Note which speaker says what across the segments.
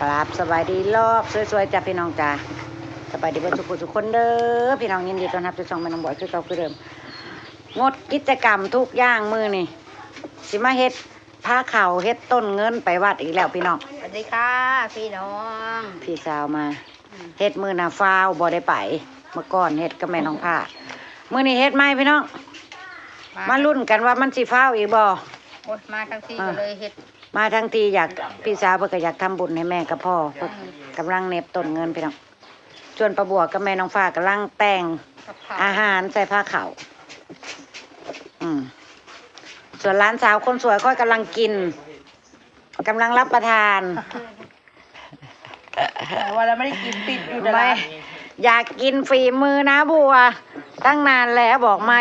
Speaker 1: กราบสบายดีรอบสวยๆจ้ะพี่น้องจ้าสบายดีเพื่อนทุกคนเด้อพี่น้องยินดีต้อนรับทุกช่องแม่น้องบอยคือเก่าคือเดิมงดกิจกรรมทุกอย่างมือนี่สิมาเฮ็ดผ้าเข่าเฮ็ดต้นเงินไปวัดอีกแล้วพี่น้อง
Speaker 2: สวัสดีค่ะพี่น้อง
Speaker 1: พี่สาวมาเฮ็ดมือหน้าฟ้าวบ่ได้ไปเมื่อก่อนเฮ็ดกับแม่น้องผ้ามือนี่เฮ็ดไหมพี่น้องมาลุ้นกันว่ามันสิฟ้าวอีกบ่
Speaker 2: โอ๊ยมาทั้งทีก็เลยเฮ็ด
Speaker 1: มาทั้งทีอยากพี่สาวเพิ่นก็อยากทำบุญให้แม่กับพ่อเพิ่นกำลังเน็บต้นเงินพี่น้องส่วนประบัวกับแม่น้องฟ้ากำลังแต่งอาหารใส่ผ้าขาวส่วนร้านสาวคนสวยค่อยกำลังกินกำลังรับประทาน
Speaker 2: ว่าเราไม่ได้กินติดอยู่นะ
Speaker 1: ไม่อยากกินฝีมือนะบัวตั้งนานแล้วบอกม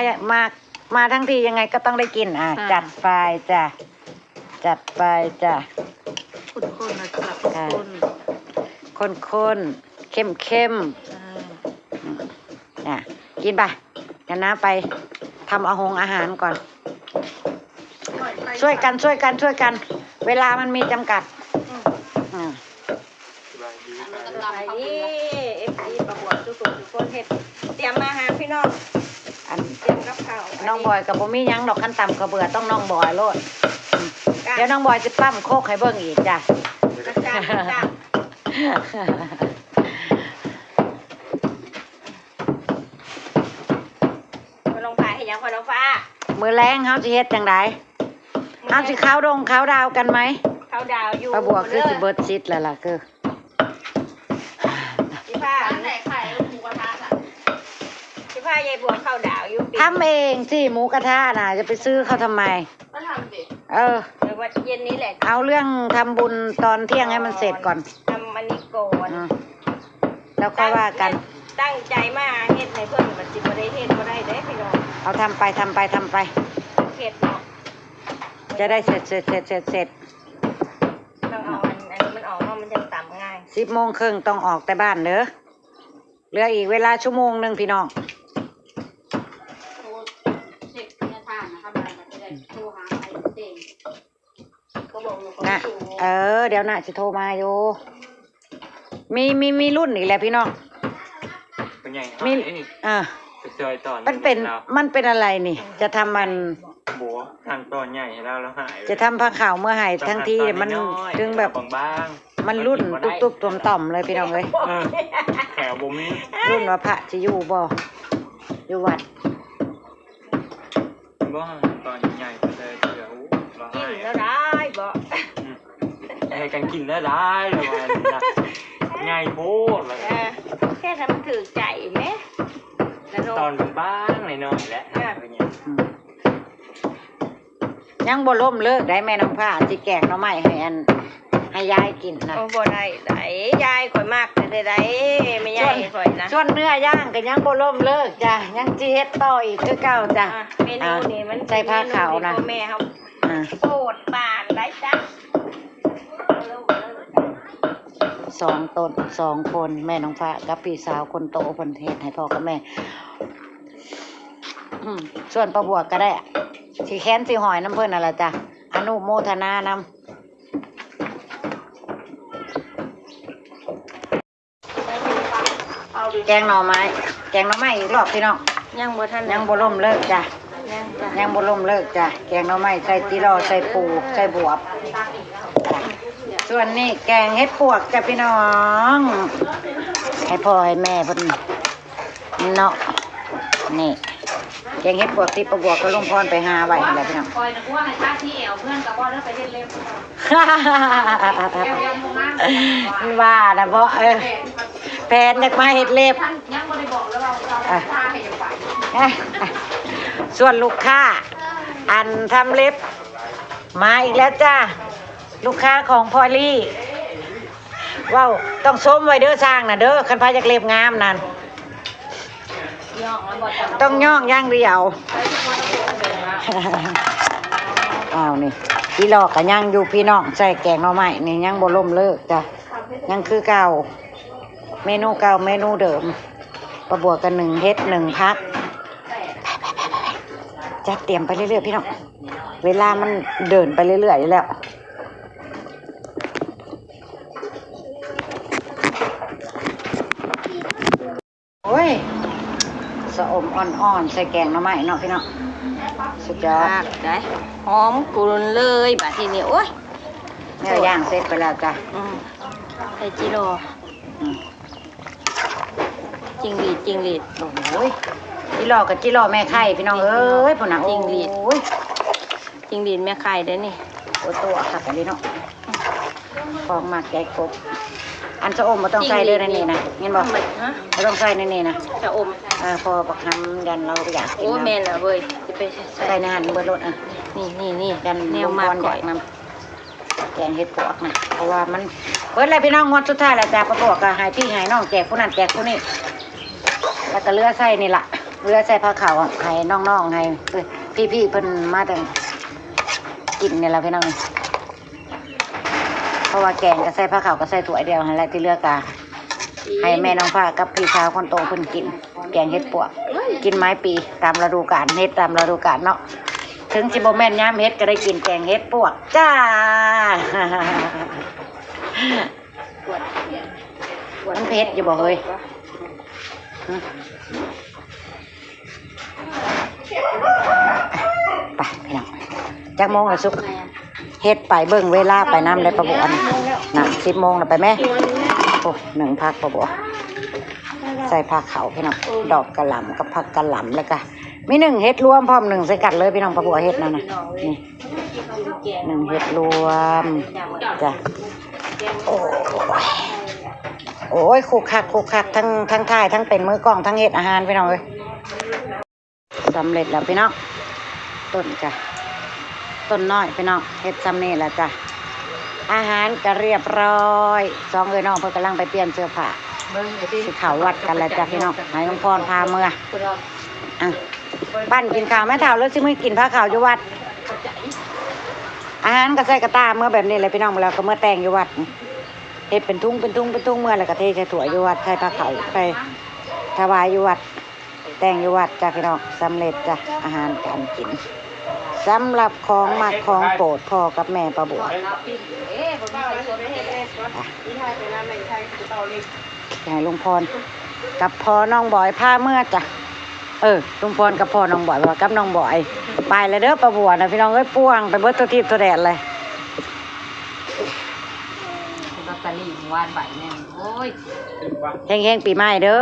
Speaker 1: าทั้งทียังไงก็ต้องได้กินจัดไปจ้ะจัดไปจ้ะ
Speaker 2: คนนะครับ
Speaker 1: คนเข้มกินไปกันนะไปทำอาหารก่อนช่วยกันเวลามันมีจำกัด
Speaker 2: ไปเอฟซีประบวกทุกคนเฮ็ดเตรียมอาหารพี่น้องเตรียมกับข้าว
Speaker 1: น้องบอยกับบ่มียังดอกขั้นต่ำกระเบือต้องน้องบอยโลดเดี๋ยวน้องบอยจะปั้มโคกให้เบิ่งอีกจ้ะ
Speaker 2: มาลงฟ้าให้ยังพอลงฟ้า
Speaker 1: มือแรงเฮาสิเฮ็ดจังไดเฮาสิเข้าดาวกันไหม
Speaker 2: เข้าดาวอยู่
Speaker 1: ประบวกคือสิเบิดซิดแล้วล่ะคือ
Speaker 2: พี่ผ้าไหนไข่หมูกระทะอ่ะพี่ผ้ายายบัวเข้าดาวอยู่
Speaker 1: ทำเองสิหมูกระทะน่ะจะไปซื้อเขาทำไม
Speaker 2: ก็ทำดิ
Speaker 1: ว่า
Speaker 2: เย็นนี้แหละ
Speaker 1: เอาเรื่องทำบุญตอนเที่ยงให้มันเสร็จก่อน
Speaker 2: ทำมันนี้ก่อน
Speaker 1: แล้วค่อยว่ากัน
Speaker 2: ตั้งใจมาเฮ็ดในเพื่อนมันสิบ่ได้เฮ็ดบ่ได้เด้พี่น้อง
Speaker 1: เอาทำไป
Speaker 2: เฮ็ดเนาะ
Speaker 1: จะได้เสร็จ
Speaker 2: ต้องเอาอันนี้มันออกมันจะต่ำง่าย
Speaker 1: 10:30ต้องออกแต่บ้านเด้อเหลืออีกเวลาชั่วโมงนึงพี่น้องนะเดี๋ยวน่ะจะโทรมาอยู่มีรุ่นอีกแล้วพี่น้องมีมันเป็นอะไรนี่จะทำมัน
Speaker 3: บัวทางตอนใหญ่แล้วหาย
Speaker 1: จะทำผ้าขาวเมื่อหายทั้งทีมันถึงแบบมันรุ่นตุ๊บต่อมเลยพี่น้องเลย
Speaker 3: แถวบุมิ
Speaker 1: รุ่นว่าพระจะอยู่บ่อยู่วัด
Speaker 3: บ่ตอนใหญ่เลยเดี๋ยว
Speaker 2: กินแล้วได้บ่
Speaker 3: ให้กันกินแล้วได้เลยง่ายโคตรเลย
Speaker 2: แค่ทำถือใจไหม
Speaker 3: ตอนบ้างหน่อยแล้ว
Speaker 1: ยังบ่ล่มเลิกได้แม่น้องผ้าสิแกงหน่อไม้ให้ยายกินนะ
Speaker 2: บ่ได้ยายข่อยมากได้ไม่ยายข่อยนะ
Speaker 1: ส่วนเนื้อย่างก็ยังบ่ล่มเลิกจ้ะยังสิเฮ็ดต่ออีกคือเก่าจ้ะ
Speaker 2: เมนูนี้มัน
Speaker 1: ใส่ผ้าขาวนะ
Speaker 2: แม่เฮาโปรดปานได้จ้ะ
Speaker 1: 2 คนแม่น้องฟ้ากับพี่สาวคนโตเพิ่นเฮ็ดให้พ่อกับแม่ส่วนประบวกก็ได้สิแค้นสิหอยน้ำเพิ่นนั่นล่ะจ้ะอนุโมทนานำแกงหน่อไม้อีกรอบพี่น้อง
Speaker 2: ยัง
Speaker 1: บ่ล่มเลิกจ้ะยังบ่ล่มเลิกจ้ะแกงหน่อไม้ใส่ติรอใส่ปูใส่บวบส่วนนี้แกงเห็ดปวกจ้ะพี่น้องให้พ่อให้แม่เพิ่นเนาะนี่แกงเห็ดปวกที่ประบวกก็ลงพรไปหาไว้แล้วพี่น้อง
Speaker 2: คอยนึกว่าให้ค่าที่แอวเพื่อนกับว่าเลิกไปเฮ็ดเล็บ
Speaker 1: ว่านะเพราะแฟนอยากมาเฮ็ดเล็บ
Speaker 2: ยังบ่ได้บอกแล้วเราพาให้อยู่ไป
Speaker 1: ส่วนลูกค้าอันทำเล็บมาอีกแล้วจ้าลูกค้าของพอลลี่ว้าวต้องส้มไว้เด้อสร้างนะเด้อคันพาอยากเล็บงามนั่นต้องย่องย่างเดียวนี่พี่หลอกกับย่างอยู่พี่น้องใส่แกงหน่อไม้นี่ย่างบ่ล่มเลิกจ้ะย่างคือเก่าเมนูเก่าเมนูเดิมประบวกกัน1เฮ็ด1พักจะเตรียมไปเรื่อยๆพี่น้องเวลามันเดินไปเรื่อยๆอยู่แล้ว อ่อนๆใส่แกงหน่อไม้เนาะพี่น้องสุดยอด
Speaker 2: ได้หอมกลุ่นเลยบัดทีนี้โอ้ย
Speaker 1: เนื้อย่างเสร็จไปแล้วจ้ะ
Speaker 2: ใส่จิโร่
Speaker 1: อืม
Speaker 2: จิงหรีด
Speaker 1: โอ้ยจิรอกับจิรอแม่ไข่พี่น้องเอ้ยพุ่นน่ะ
Speaker 2: จริงดิ
Speaker 1: โอ้ย
Speaker 2: จิงหรีดแม่ไข่เด้อนี่
Speaker 1: โอ้ตัวคักอันนี้เนาะของมาแกงกบอันจะอมบ่ต้องใส่เด้อนั่นนี่นะเห็นบ่
Speaker 2: ฮะ
Speaker 1: บ่ต้องใส่นั่นนี่นะ
Speaker 2: จะอม
Speaker 1: พอบักคำยันเราอยากกิน
Speaker 2: โอ้แม่นอ่ะเว้ยสิไป
Speaker 1: ใส่ในหันเบิดรถ
Speaker 2: นี่
Speaker 1: ยัน
Speaker 2: แน
Speaker 1: ลุ
Speaker 2: ว
Speaker 1: ง
Speaker 2: มา
Speaker 1: พร
Speaker 2: ก่อย
Speaker 1: ากนำแกงเห็ดปวกนะเพราะว่ามันเบิดเลยพี่น้องงวดสุดท้ายแล้วจ้ะประกอบกับหายพี่หายน้องแจกผู้นั้นแจกผู้นี้แล้วก็เลือใส่นี่ล่ะเลือใส่ผ้าขาวอะให้น้องๆให้พี่ๆเพิ่นมาแต่กินนี่ล่ะพี่น้องเพราะว่าแกงก็ใส่ผ้าขาวก็ใส่ถ้วยเดียวให้แล้วที่เหลือกะให้แม่น้องฟ้ากับพี่สาวคนโตเพิ่นกิน แกงเห็ดปวกกินไม้ปีตามฤดูกาลเฮ็ดตามฤดูกาลเนาะถึงสิบ่แม่นยามเฮ็ดก็ได้กินแกงเห็ดปวกจ้า มันเผ็ดอยู่บ่เฮ้ยไปพี่น้องจักโมงละสุกเฮ็ดไปเบิ่งเวลาไปน้ำเลยประบวนน่ะ10 โมงแล้วไปแม่โอ้1 พักประบวใส่ผักเขาพี่น้องดอกกะหล่ำกับผักกะหล่ำแล้วก็มี1 เฮ็ดรวมพร้อม1ใส่กัดเลยพี่น้องประบวเฮ็ดนั่นน่ะนี่1 เฮ็ดรวมจ้ะโอ้ยคุกคักทั้งท่ายทั้งเป็นมือกล้องทั้งเฮ็ดอาหารพี่น้องเอ้ยสำเร็จแล้วพี่น้องต้นจ้ะต้นน้อยพี่น้องเฮ็ดซ้ำนี่แหละจ้ะอาหารก็เรียบร้อย2เอ้ยน้องเพิ่นกำลังไปเปลี่ยนเสื้อผ้าสิเข้าวัดกันแล้วจ้ะพี่น้องให้หลวงพ่อพาเมื่อปั้นกินข้าวแม่เฒ่าแล้วสิมื้อกินผ้าขาวอยู่วัดอาหารก็ใส่กระตาเมื่อแบบนี้เลยพี่น้องแล้วก็เมื่อแต่งอยู่วัดเฮ็ดเป็นทุ่งเมื่อแล้วก็เทใส่ถ้วยอยู่วัดใส่ผ้าขาวไปถวายอยู่วัดแต่งอยู่วัดจ้ะพี่น้องสำเร็จจ้ะอาหารการกินสำหรับของมักของโปรดพ่อกับแม่ประบัวให้ลุงพรกับพ่อน้องบอยพาเมื่อจ้ะลุงพรกับพ่อน้องบอยว่ากับน้องบอยไปเลยเด้อประบัวนะพี่น้องเอ้ยป่วงไปเบิดตัวทิพย์ตัวแดดเลยลอตเตอรี่วานใบแน่โอ้ยเฮงๆปีใหม่เด้อ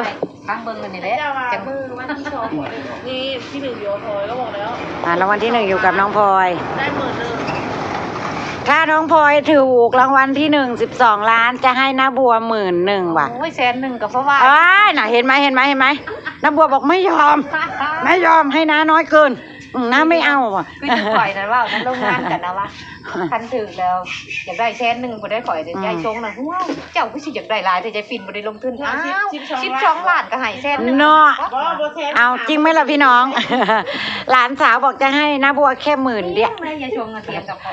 Speaker 1: ข้างเบิ่งกันนี่แหละจังมือวันที่2นี่ที่1อยู่พลอยก็บอกแล้วรางวัลที่1อยู่กับน้องพลอยได้ถ้าน้องพลอยถูกรางวัลที่1 12 ล้านจะให้น้าบัว11,000ว่ะโอ้ย100,000ก็เพราะว่าน่ะเห็นไหมน้าบัวบอกไม่ยอมให้น้าน้อยเกินน้าไม่เอาอ่ะคือจะปล่อยนะว่านั่นโรงงานกันนะว่าคันถึงแล้วอยากได้100,000บ่ได้ข่อยแต่ยายชงน่ะว้าวเจ้าก็สิอยากได้หลายแต่ยายปิ่นบ่ได้ลงทุนอ้าว12 ล้านก็ให้100,000เนาะเอาจริงไหมล่ะพี่น้องหลานสาวบอกจะให้น้าบัวแค่10,000เดียวยายชงเถียงกับพ่อ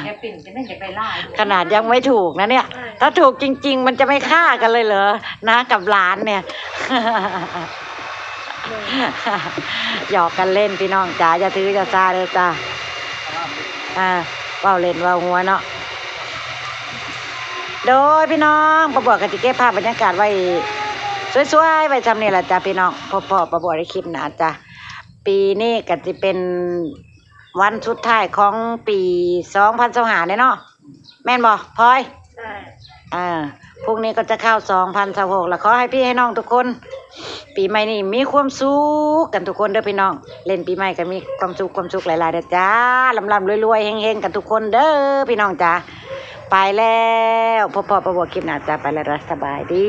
Speaker 1: ยายปิ่นจะไม่อยากได้หลายขนาดยังไม่ถูกนะเนี่ยถ้าถูกจริงๆมันจะไม่ฆ่ากันเลยเหรอนะกับหลานเนี่ยหยอกกันเล่นพี่น้องจ๋าอย่าถืออย่าซาเลยจ้าเว้าเล่นเว้าหัวเนาะโดยพี่น้องประบวกกันจะเก็บภาพบรรยากาศไว้สวยๆไว้จำนี่แหละจ้าพี่น้องพอประบวกได้คลิปนะจ้าปีนี้ก็จะเป็นวันสุดท้ายของปี2025เนี่ยเนาะแม่นบ่พลอยใช่พรุ่งนี้ก็จะเข้า2026แล้วขอให้พี่ให้น้องทุกคนปีใหม่นี่มีความสุขกันทุกคนเด้อพี่น้องเล่นปีใหม่ก็มีความสุขหลายๆเด้อจ้าลำๆรวยๆเฮงๆกันทุกคนเด้อพี่น้องจ้าไปแล้วพบประบวกคลิปหน้าจ้าไปแล้วสบายดี